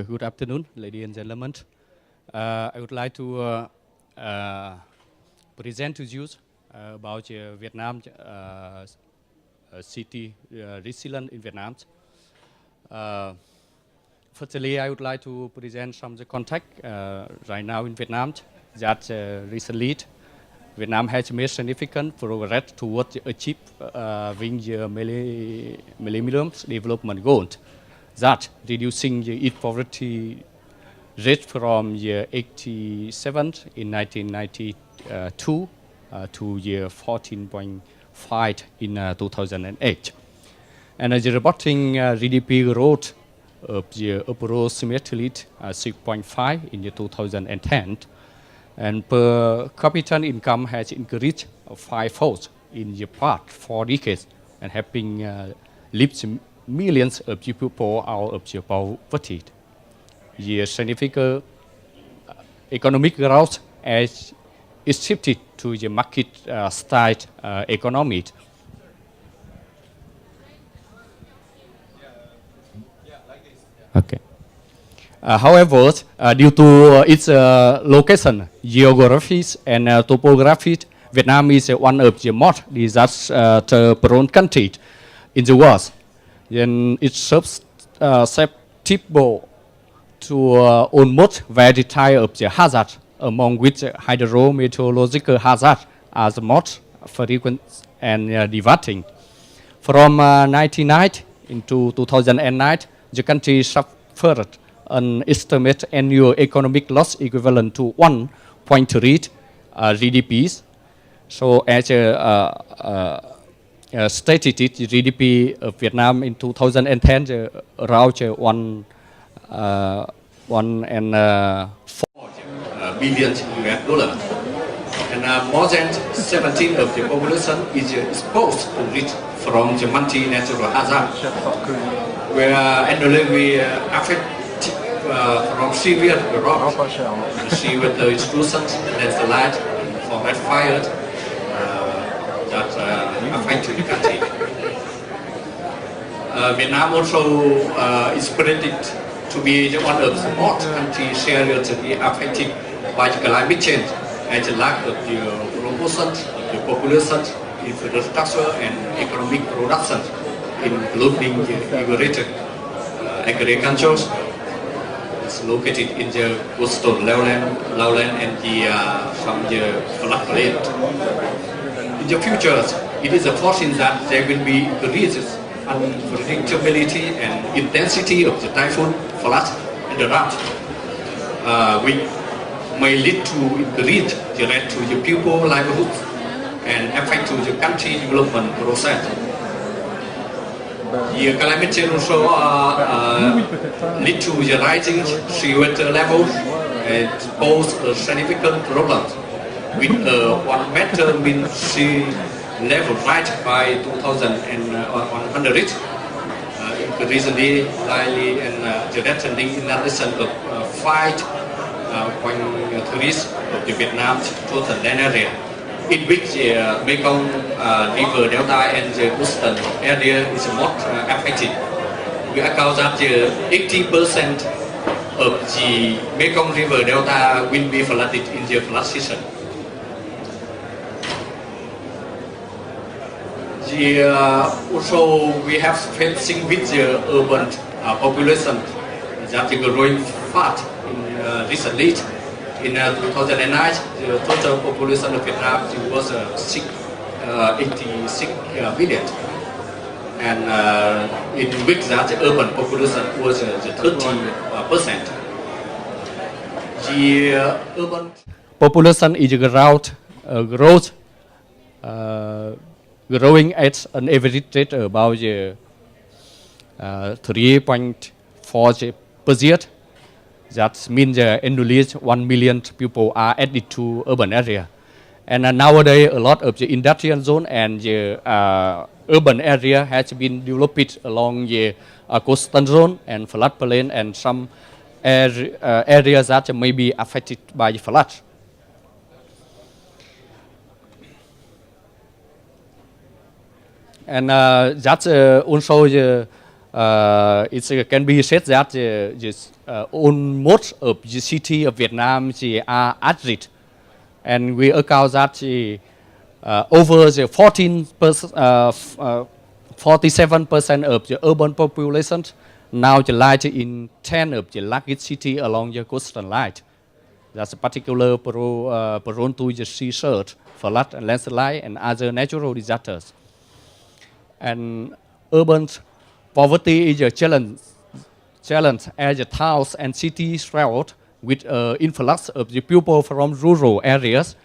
Good afternoon, ladies and gentlemen. I would like to present to you about Vietnam city resilience in Vietnam. Firstly, I would like to present some of the context right now in Vietnam that recently Vietnam has made significant progress towards achieving the Millennium Development Goals, that reducing its poverty rate from year 87 in 1992 to year 14.5 in 2008. And the reporting GDP growth of the approximately 6.5 in the 2010, and per capita income has increased fivefold in the past 4 decades, and helping lift millions of people out of the poverty. The significant economic growth as is shifted to the market style economy. Okay. However, due to its location, geographies, and topography, Vietnam is one of the most disaster-prone countries in the world. Then it's susceptible to almost very type of the hazard, among which hydrometeorological hazards are the most frequent and devastating. From 1990 into 2009, the country suffered an estimated annual economic loss equivalent to 1.3 GDPs. So as stated, the GDP of Vietnam in 2010 around $1.4 billion US, and more than 17% of the population is exposed to risk from the multi-natural hazard, where annually we affect from severe drought, severe exclusions, landslide, forest fires that affect the country. Vietnam also is predicted to be one of the most countries seriously affected by climate change, and the lack of the promotion of the population, infrastructure, and economic production, including integrated agriculture. It's located in the coastal lowland and some floodplain. In the future, it is a foreseen that there will be increases unpredictability and intensity of the typhoon, flood, and drought, which may lead to increased threat to the people livelihoods and affect to the country development process. The climate change also lead to the rising seawater levels and pose a significant problem, with 1 meter mean sea level rise by 2100. Recently, likely and threatening in addition of 5.3 of the Vietnam's total land area, in which the Mekong River Delta and the coastal area is most affected. We account that 80% of the Mekong River Delta will be flooded in the flood season. Also, we have facing with the urban population that is growing fast recently. In 2009, the total population of Vietnam was 86 million, and in which that the urban population was 30%. The urban population is growing at an average rate about 3.4 per year. That means annually 1 million people are added to urban area. And nowadays, a lot of the industrial zone and the urban area has been developed along the coastal zone and floodplain, and some areas that may be affected by the flood. And that's also the It can be said that almost of the city of Vietnam are at risk, and we account that over the 47% of the urban population now lies in 10 of the largest cities along the coastal line. That's a particular prone to the sea surge, flood, and landslide, and other natural disasters. And urban poverty is a challenge as the towns and cities throughout with influx of the people from rural areas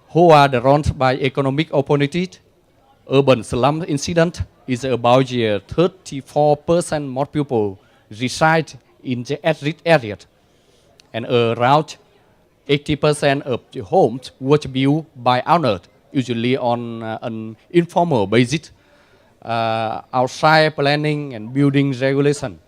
who are surrounded by economic opportunities. Urban slum incident is about 34% more people reside in the at-risk areas, and around 80% of the homes were built by owners, usually on an informal basis, outside planning and building regulation,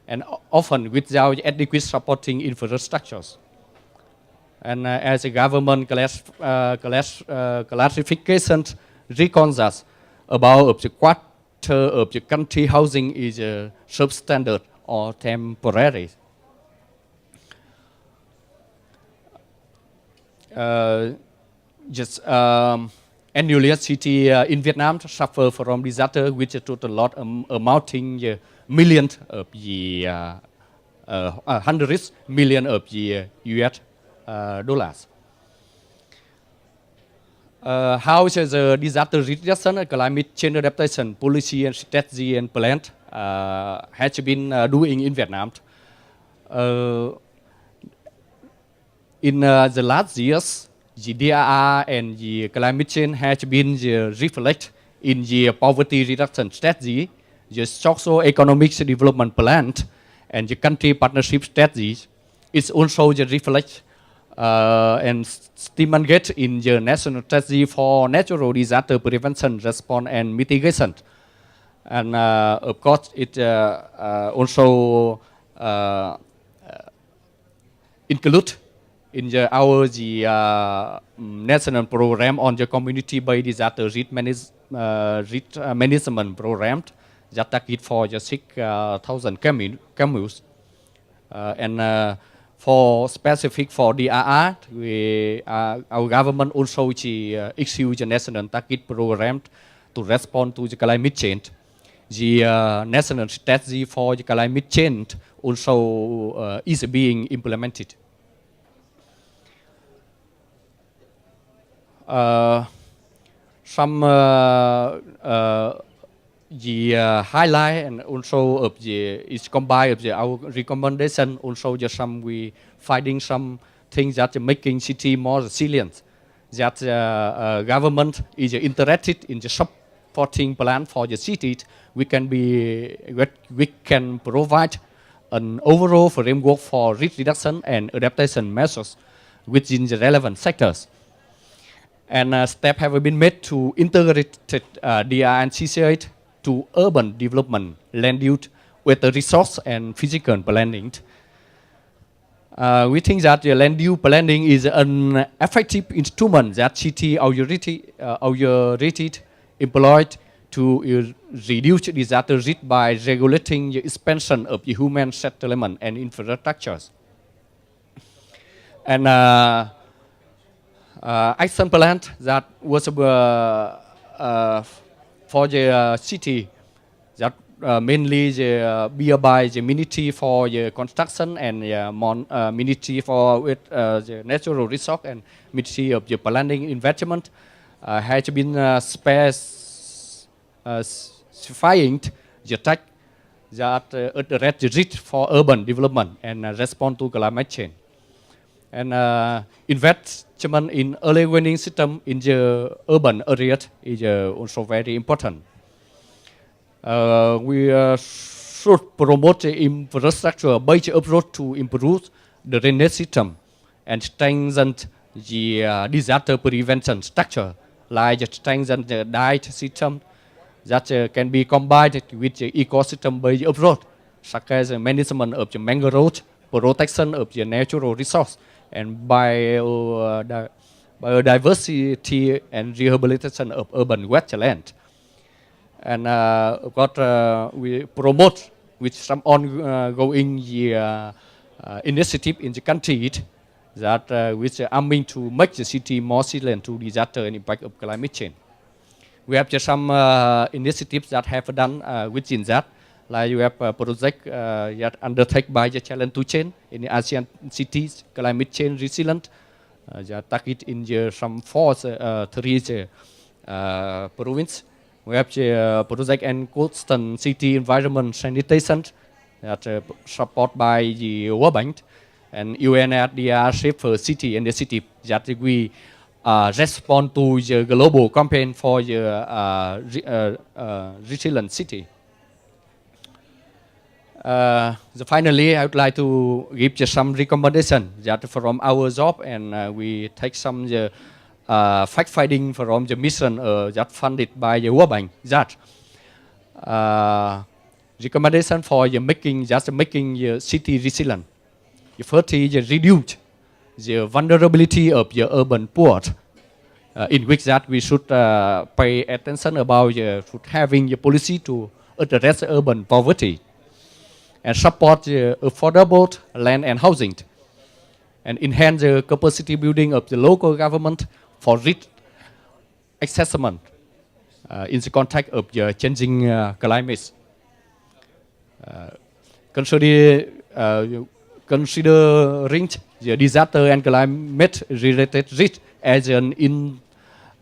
and often without adequate supporting infrastructures. And as a government classification reckons us, about a quarter of the country housing is substandard or temporary. Annually, city in Vietnam suffer from disaster which a total lot amounting millions of the hundreds million of the US dollars. How is the disaster reduction, climate change adaptation policy and strategy and plan has been doing in Vietnam? In the last years, the DRR and the climate change has been reflected in the poverty reduction strategy, the socio-economic development plan, and the country partnership strategies. It's also reflected and stimulated in the national strategy for natural disaster prevention, response, and mitigation. And of course, it also include in our national program on the community-based disaster risk management program that target for the 6,000 communes. And for specific for DRR, our government also issue the national target program to respond to the climate change. The national strategy for the climate change also is being implemented. Some the highlight and also of the is combined of our recommendation. Also, just some we finding some things that are making city more resilient. That government is interested in the supporting plan for the cities. We can provide an overall framework for risk reduction and adaptation measures within the relevant sectors. And steps have been made to integrate DR and CCA to urban development, land use with the resource and physical planning. We think that the land use planning is an effective instrument that city authority employed to reduce disaster risk by regulating the expansion of the human settlement and infrastructures. And action plan that was for the city that mainly by the ministry for the construction and ministry for the natural resource and ministry of the planning investment has been specifying the task that address the risk for urban development and respond to climate change. And investment in early warning system in the urban areas is also very important. We should promote the infrastructure-based approach to improve the drainage system and strengthen the disaster prevention structure, like strengthen the diet system that can be combined with the ecosystem-based approach, such as management of the mangroves, protection of the natural resource, and biodiversity and rehabilitation of urban wetland. And we promote with some ongoing initiative in the country that which are aiming to make the city more resilient to disaster and impact of climate change. We have just some initiatives that have done within that. Like you have a project that undertaken by the Challenge to Change in the ASEAN cities, climate change resilient. That target in some four three province. We have the project and constant city environment sanitation that supported by the World Bank and ISDR Safer Cities Initiative that we respond to the global campaign for the resilient city. Finally, I would like to give you some recommendation that from our job, and we take some fact-finding from the mission that funded by the World Bank. That recommendation for making the city resilient. The first is reduce the vulnerability of the urban poor, in which that we should pay attention about having the policy to address urban poverty and support the affordable land and housing, and enhance the capacity building of the local government for risk assessment in the context of the changing climate. Considering the disaster and climate-related risk as an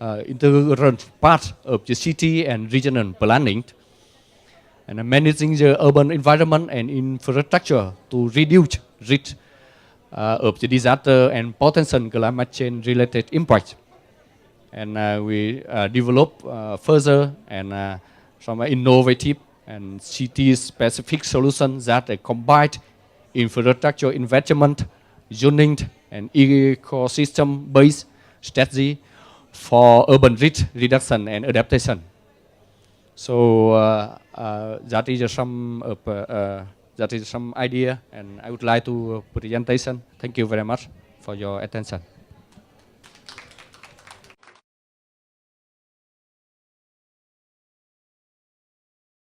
integral part of the city and regional planning, and managing the urban environment and infrastructure to reduce risk of the disaster and potential climate change-related impact. And we develop further and some innovative and city-specific solutions that combine infrastructure investment, zoning, and ecosystem-based strategy for urban risk reduction and adaptation. So that is some idea, and I would like to presentation. Thank you very much for your attention.